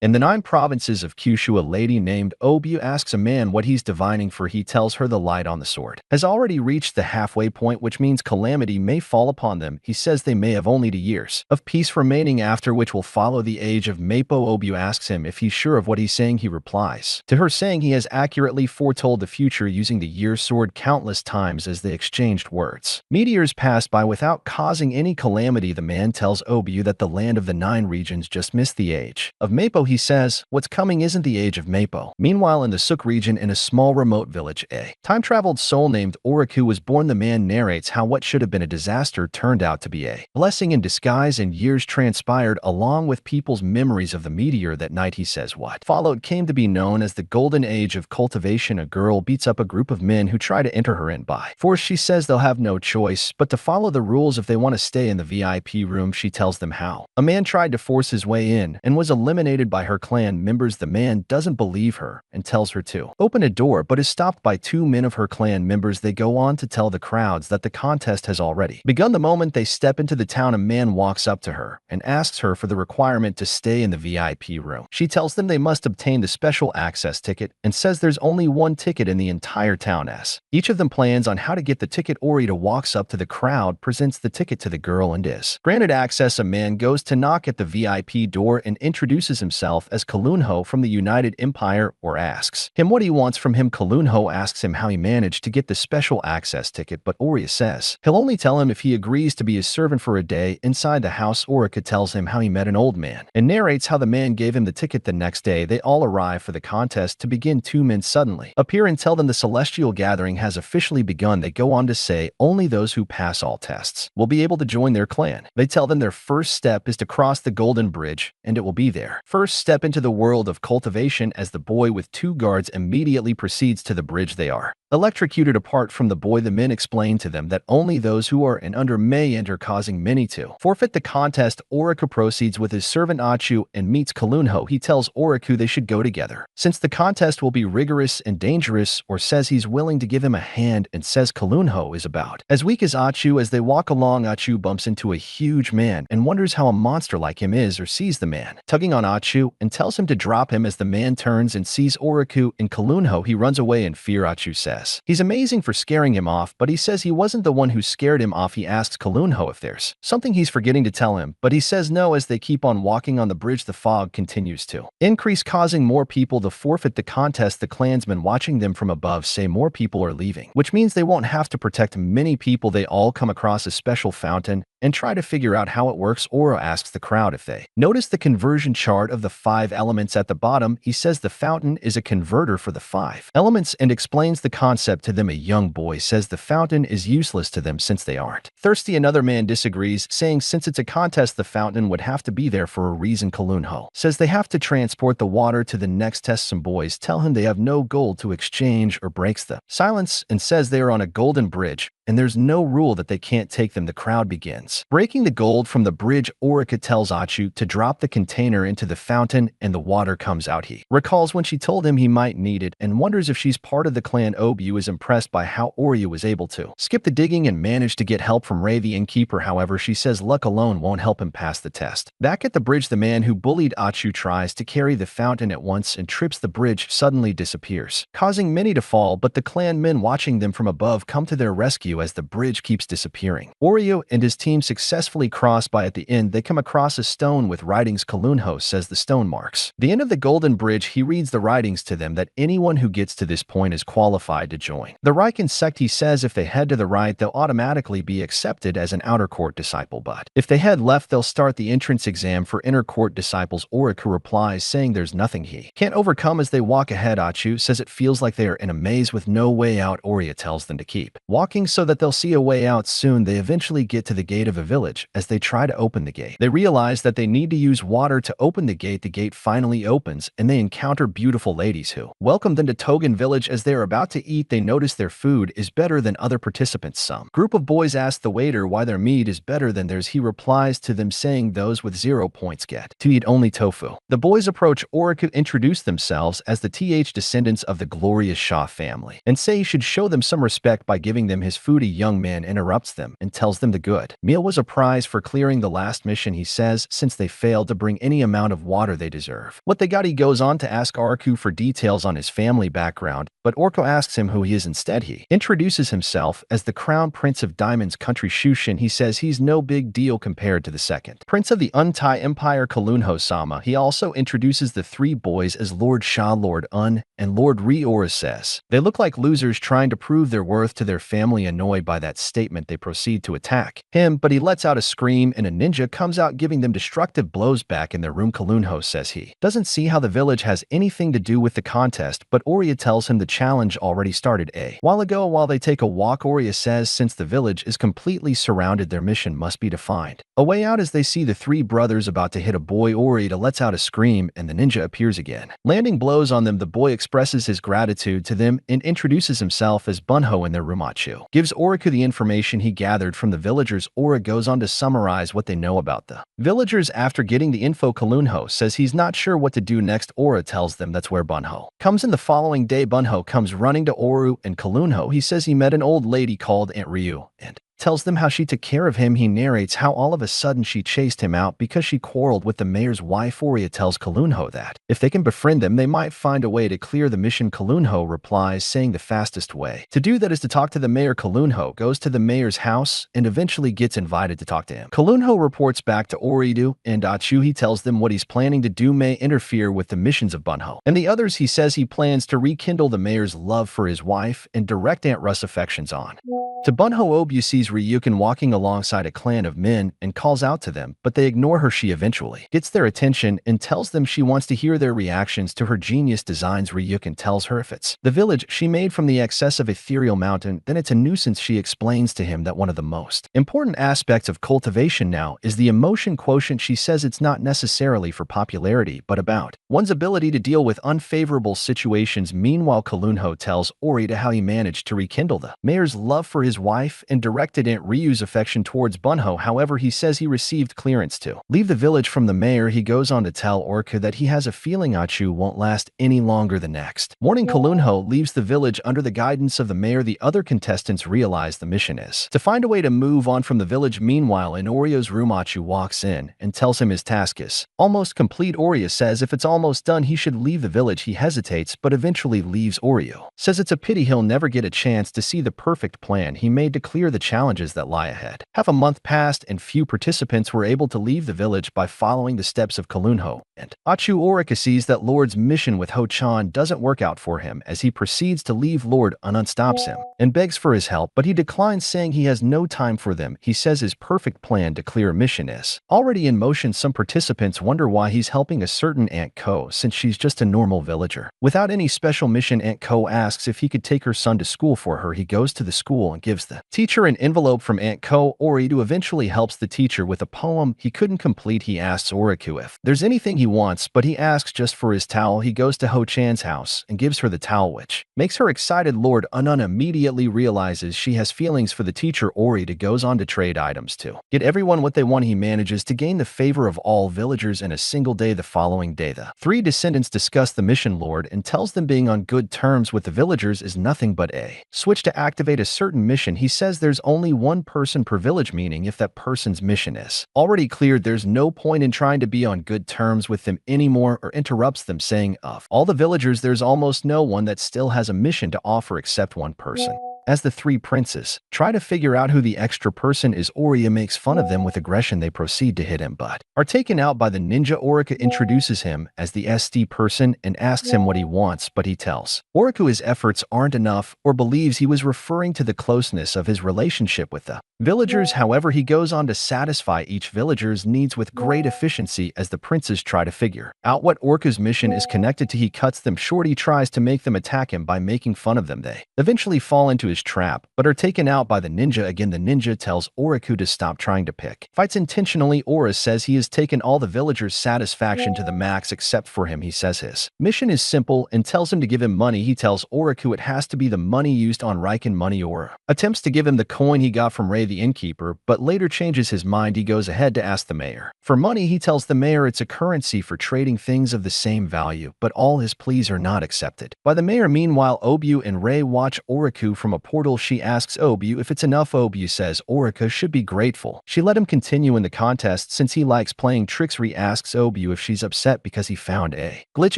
In the 9 provinces of Kyushu, a lady named Obu asks a man what he's divining, for he tells her the light on the sword has already reached the halfway point, which means calamity may fall upon them. He says they may have only 2 years of peace remaining, after which will follow the age of Mappo. Obu asks him if he's sure of what he's saying. He replies to her saying he has accurately foretold the future using the year sword countless times. As they exchanged words, meteors passed by without causing any calamity. The man tells Obu that the land of the 9 regions just missed the age of Mappo. He says what's coming isn't the age of Mappo. Meanwhile, in the Suk region, in a small remote village, a time-traveled soul named Oriku was born. The man narrates how what should have been a disaster turned out to be a blessing in disguise, and years transpired along with people's memories of the meteor that night. He says what followed came to be known as the golden age of cultivation. A girl beats up a group of men who try to enter her in by force. She says they'll have no choice but to follow the rules if they want to stay in the VIP room. She tells them how a man tried to force his way in and was eliminated by her clan members. The man doesn't believe her and tells her to open a door, but is stopped by 2 men of her clan members. They go on to tell the crowds that the contest has already begun. The moment they step into the town, a man walks up to her and asks her for the requirement to stay in the VIP room. She tells them they must obtain the special access ticket and says there's only 1 ticket in the entire town. As each of them plans on how to get the ticket, Orita walks up to the crowd, presents the ticket to the girl, and is granted access. A man goes to knock at the VIP door and introduces himself as Kalunho from the United Empire, or asks him what he wants from him. Kalunho asks him how he managed to get the special access ticket, but Oriya says he'll only tell him if he agrees to be his servant for a day. Inside the house, Orika tells him how he met an old man and narrates how the man gave him the ticket. The next day, they all arrive for the contest to begin. 2 men suddenly appear and tell them the celestial gathering has officially begun. They go on to say only those who pass all tests will be able to join their clan. They tell them their first step is to cross the Golden Bridge, and it will be their first step into the world of cultivation. As the boy with 2 guards immediately proceeds to the bridge, they are electrocuted. Apart from the boy, the men explain to them that only those who are and under may enter, causing many to forfeit the contest. Oriku proceeds with his servant Achu and meets Kalunho. He tells Oriku they should go together since the contest will be rigorous and dangerous, or says he's willing to give him a hand, and says Kalunho is about as weak as Achu. As they walk along, Achu bumps into a huge man and wonders how a monster like him is, or sees the man tugging on Achu and tells him to drop him. As the man turns and sees Oriku and Kalunho, he runs away in fear. Achu says he's amazing for scaring him off, but he says he wasn't the one who scared him off. He asks Kalunho if there's something he's forgetting to tell him, but he says no. As they keep on walking on the bridge, the fog continues to increase, causing more people to forfeit the contest. The clansmen watching them from above say more people are leaving, which means they won't have to protect many people. They all come across a special fountain and try to figure out how it works. Oro asks the crowd if they notice the conversion chart of the 5 elements at the bottom. He says the fountain is a converter for the 5 elements and explains the concept to them. A young boy says the fountain is useless to them since they aren't thirsty. Another man disagrees, saying since it's a contest, the fountain would have to be there for a reason. Kalunho says they have to transport the water to the next test. Some boys tell him they have no gold to exchange, or breaks the silence and says they are on a golden bridge and there's no rule that they can't take them. The crowd begins breaking the gold from the bridge. Orika tells Achu to drop the container into the fountain and the water comes out. He recalls when she told him he might need it and wonders if she's part of the clan. Obu is impressed by how Oryu was able to skip the digging and manage to get help from Ray the innkeeper. However, she says luck alone won't help him pass the test. Back at the bridge, the man who bullied Achu tries to carry the fountain at once and trips. The bridge suddenly disappears, causing many to fall, but the clan men watching them from above come to their rescue as the bridge keeps disappearing. Oryu and his team successfully cross by. At the end, they come across a stone with writings. Kalunho says the stone marks the end of the golden bridge. He reads the writings to them that anyone who gets to this point is qualified to join the Reiken sect. He says if they head to the right, they'll automatically be accepted as an outer court disciple, but if they head left, they'll start the entrance exam for inner court disciples. Oriku replies saying there's nothing he can't overcome. As they walk ahead, Achu says it feels like they are in a maze with no way out. Oriya tells them to keep walking so that they'll see a way out soon. They eventually get to the gate of a village. As they try to open the gate, they realize that they need to use water to open the gate. The gate finally opens and they encounter beautiful ladies who welcome them to Togen village. As they are about to eat, they notice their food is better than other participants. Some group of boys ask the waiter why their meat is better than theirs. He replies to them saying those with 0 points get to eat only tofu. The boys approach Oriku, introduce themselves as the descendants of the glorious Shah family, and say he should show them some respect by giving them his food. hoodie young man interrupts them and tells them the good meal was a prize for clearing the last mission, he says, since they failed to bring any amount of water they deserve. What they got, he goes on to ask Orku for details on his family background, but Orko asks him who he is instead. He introduces himself as the Crown Prince of Diamond's country Shushin. He says he's no big deal compared to the second Prince of the Untai Empire Kalunho-sama. He also introduces the three boys as Lord Sha, Lord Un, and Lord Riora says they look like losers trying to prove their worth to their family. Annoyed by that statement, they proceed to attack him, but he lets out a scream and a ninja comes out giving them destructive blows back in their room. Kalunho says he doesn't see how the village has anything to do with the contest, but Oria tells him the challenge already started a while ago. While they take a walk, Oria says since the village is completely surrounded, their mission must be defined a way out. As they see the three brothers about to hit a boy, Oria lets out a scream and the ninja appears again, landing blows on them. The boy expresses his gratitude to them and introduces himself as Bunho in their room. Achu gives Oriku the information he gathered from the villagers. Ora goes on to summarize what they know about the villagers. After getting the info, Kalunho says he's not sure what to do next. Ora tells them that's where Bunho comes in. The following day, Bunho comes running to Oru and Kalunho. He says he met an old lady called Aunt Ryu and tells them how she took care of him. He narrates how all of a sudden she chased him out because she quarreled with the mayor's wife. Oria tells Kalunho that if they can befriend them, they might find a way to clear the mission. Kalunho replies saying the fastest way to do that is to talk to the mayor. Kalunho goes to the mayor's house and eventually gets invited to talk to him. Kalunho reports back to Oridu and Achu. He tells them what he's planning to do may interfere with the missions of Bunho and the others. He says he plans to rekindle the mayor's love for his wife and direct Aunt Russ' affections on to Bunho. Obu sees Ryukin walking alongside a clan of men and calls out to them, but they ignore her. She eventually gets their attention and tells them she wants to hear their reactions to her genius designs. Ryukin tells her if it's the village she made from the excess of ethereal mountain, then it's a nuisance. She explains to him that one of the most important aspects of cultivation now is the emotion quotient. She says it's not necessarily for popularity, but about one's ability to deal with unfavorable situations. Meanwhile, Kalunho tells Orita how he managed to rekindle the mayor's love for his wife and directed Aunt Ryu's affection towards Bunho. However, he says he received clearance to leave the village from the mayor. He goes on to tell Orca that he has a feeling Achu won't last any longer. The next morning, Kalunho leaves the village under the guidance of the mayor. The other contestants realize the mission is to find a way to move on from the village. Meanwhile, in Orio's room, Achu walks in and tells him his task is almost complete. Orio says if it's almost done, he should leave the village. He hesitates, but eventually leaves. Oreo says it's a pity he'll never get a chance to see the perfect plan he made to clear the challenges that lie ahead. Half a month passed and few participants were able to leave the village by following the steps of Kalunho, and Achu Orika sees that Lord's mission with Ho-chan doesn't work out for him as he proceeds to leave. Lord Unun stops him and begs for his help, but he declines, saying he has no time for them. He says his perfect plan to clear a mission is already in motion. Some participants wonder why he's helping a certain Aunt Ko since she's just a normal villager without any special mission. Aunt Ko asks if he could take her son to school for her. He goes to the school and gives the teacher an envelope from Aunt Ko. Oridu eventually helps the teacher with a poem he couldn't complete. He asks Oriku if there's anything he wants, but he asks just for his towel. He goes to Ho-chan's house and gives her the towel, which makes her excited. Lord Unun immediately realizes she has feelings for the teacher. Oridu goes on to trade items to get everyone what they want. He manages to gain the favor of all villagers in a single day. The following day, the three descendants discuss the mission. Lord and tells them being on good terms with the villagers is nothing but a switch to activate a certain mission. He says there's only one person per village, meaning if that person's mission is already cleared, there's no point in trying to be on good terms with them anymore, or interrupts them, saying of all the villagers there's almost no one that still has a mission to offer except one person. As the three princes try to figure out who the extra person is, Oria makes fun of them with aggression. They proceed to hit him, but are taken out by the ninja. Orika introduces him as the SD person and asks him what he wants, but he tells Oriku his efforts aren't enough, or believes he was referring to the closeness of his relationship with the villagers. However, he goes on to satisfy each villager's needs with great efficiency as the princes try to figure out what Orka's mission is connected to. He cuts them short. He tries to make them attack him by making fun of them. They eventually fall into his trap, but are taken out by the ninja. Again, the ninja tells Oriku to stop trying to pick fights intentionally. Ora says he has taken all the villagers' satisfaction to the max except for him. He says his mission is simple and tells him to give him money. He tells Oriku it has to be the money used on Reiken money. Ora attempts to give him the coin he got from Ray the innkeeper, but later changes his mind. He goes ahead to ask the mayor for money. He tells the mayor it's a currency for trading things of the same value, but all his pleas are not accepted by the mayor. Meanwhile, Obu and Ray watch Oriku from a portal, she asks Obu if it's enough. Obu says Orika should be grateful. She let him continue in the contest since he likes playing tricks. Ri asks Obu if she's upset because he found a glitch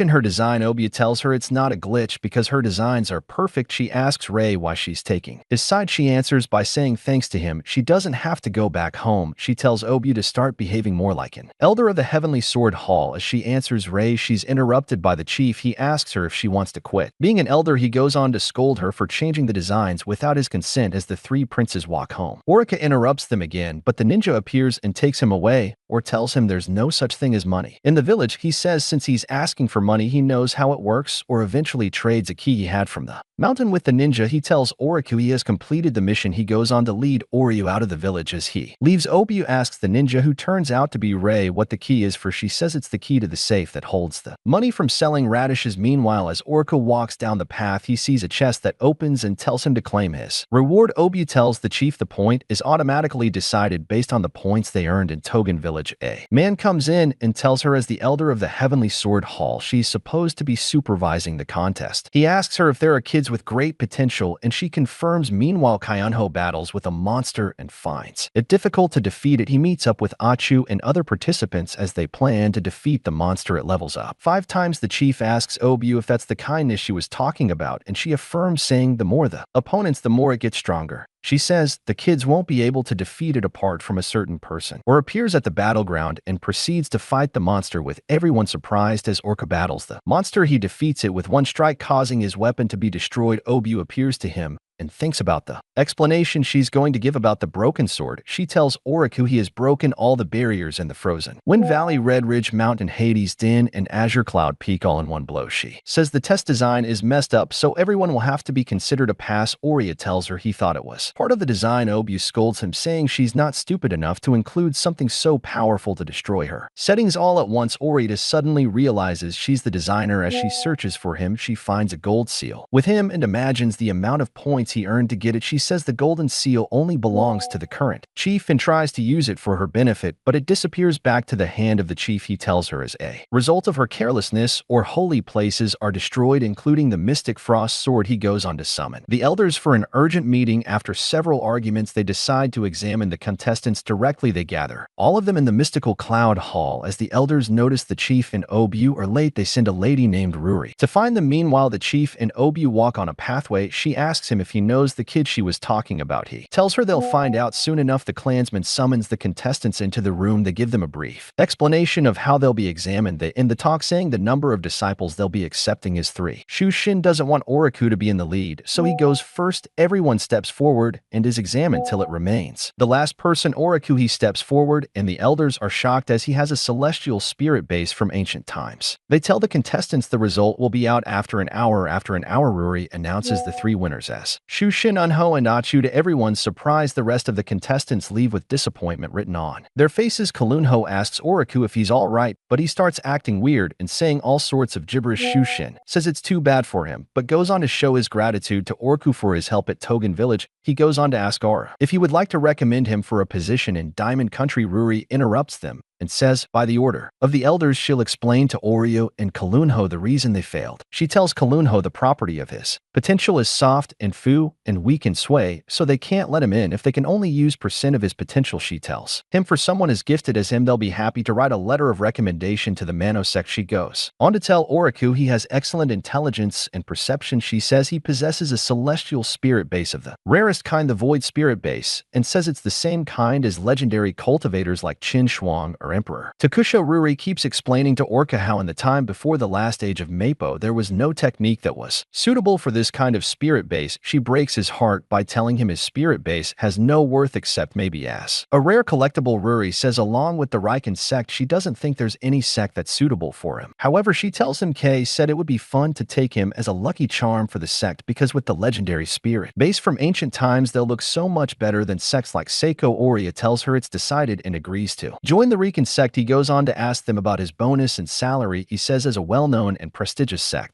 in her design. Obu tells her it's not a glitch because her designs are perfect. She asks Ray why she's taking his side. She answers by saying thanks to him, she doesn't have to go back home. She tells Obu to start behaving more like an elder of the Heavenly Sword Hall. As she answers Ray, she's interrupted by the chief. He asks her if she wants to quit being an elder. He goes on to scold her for changing the designs without his consent as the three princes walk home. Orika interrupts them again, but the ninja appears and takes him away, or tells him there's no such thing as money. In the village, he says since he's asking for money, he knows how it works, or eventually trades a key he had from the mountain with the ninja. He tells Oriku he has completed the mission. He goes on to lead Oryu out of the village. As he leaves, Obu asks the ninja, who turns out to be Ray, what the key is for. She says it's the key to the safe that holds the money from selling radishes. Meanwhile, as Orku walks down the path, he sees a chest that opens and tells him to claim his reward. Obu tells the chief the point is automatically decided based on the points they earned in Togen Village. A man comes in and tells her as the elder of the Heavenly Sword Hall, she's supposed to be supervising the contest. He asks her if there are kids with great potential, and she confirms. Meanwhile, Kyanho battles with a monster and finds it difficult to defeat it. He meets up with Achu and other participants as they plan to defeat the monster. It levels up 5 times. The chief asks Obu if that's the kindness she was talking about, and she affirms, saying the more the opponents, the more it gets stronger. She says the kids won't be able to defeat it apart from a certain person, or appears at the battleground and proceeds to fight the monster, with everyone surprised as Orca battles the monster. He defeats it with one strike, causing his weapon to be destroyed. Obu appears to him and thinks about the explanation she's going to give about the broken sword. She tells Oriku he has broken all the barriers in the frozen Wind Valley, Red Ridge Mountain, Hades Den, and Azure Cloud Peak all in one blow. She says the test design is messed up, so everyone will have to be considered a pass. Oria tells her he thought it was part of the design. Obu scolds him, saying she's not stupid enough to include something so powerful to destroy her settings all at once. Orita suddenly realizes she's the designer. As she searches for him, she finds a gold seal with him and imagines the amount of points he earned to get it. She says the golden seal only belongs to the current chief and tries to use it for her benefit, but it disappears back to the hand of the chief. He tells her as a result of her carelessness, or holy places are destroyed, including the Mystic Frost Sword. He goes on to summon the elders for an urgent meeting. After several arguments, they decide to examine the contestants directly. They gather all of them in the mystical cloud hall. As the elders notice the chief and Obu are late, they send a lady named Ruri to find them. Meanwhile, the chief and Obu walk on a pathway. She asks him if he knows the kid she was talking about. He tells her they'll find out soon enough. The clansman summons the contestants into the room. They give them a brief explanation of how they'll be examined. They end the talk saying the number of disciples they'll be accepting is 3. Shushin doesn't want Oriku to be in the lead, so he goes first. Everyone steps forward and is examined till it remains the last person, Oriku. He steps forward, and the elders are shocked as he has a celestial spirit base from ancient times. They tell the contestants the result will be out after an hour. After an hour, Ruri announces the 3 winners as Shushin, Unho, and Achu. To everyone's surprise, the rest of the contestants leave with disappointment written on their faces. Kalunho asks Oriku if he's alright, but he starts acting weird and saying all sorts of gibberish. Shushin says it's too bad for him, but goes on to show his gratitude to Oriku for his help at Togen Village. He goes on to ask Aura if he would like to recommend him for a position in Diamond Country. Ruri interrupts them and says, by the order of the elders, she'll explain to Oreo and Kalunho the reason they failed. She tells Kalunho the property of his potential is soft and fu and weak in sway, so they can't let him in if they can only use % of his potential. She tells him for someone as gifted as him, they'll be happy to write a letter of recommendation to the Manosect. She goes on to tell Oriku he has excellent intelligence and perception. She says he possesses a celestial spirit base of the rarest kind, the Void Spirit Base, and says it's the same kind as legendary cultivators like Qin Shuang or Emperor. Takusho. Ruri keeps explaining to Orca how in the time before the last age of Mappo there was no technique that was suitable for this kind of spirit base. She breaks his heart by telling him his spirit base has no worth except maybe as a rare collectible. Ruri says along with the Reiken sect, she doesn't think there's any sect that's suitable for him. However, she tells him Kay said it would be fun to take him as a lucky charm for the sect because with the legendary spirit base from ancient times they'll look so much better than sects like Seiko. Oria tells her it's decided and agrees to join the Reiken sect. He goes on to ask them about his bonus and salary. He says as a well-known and prestigious sect,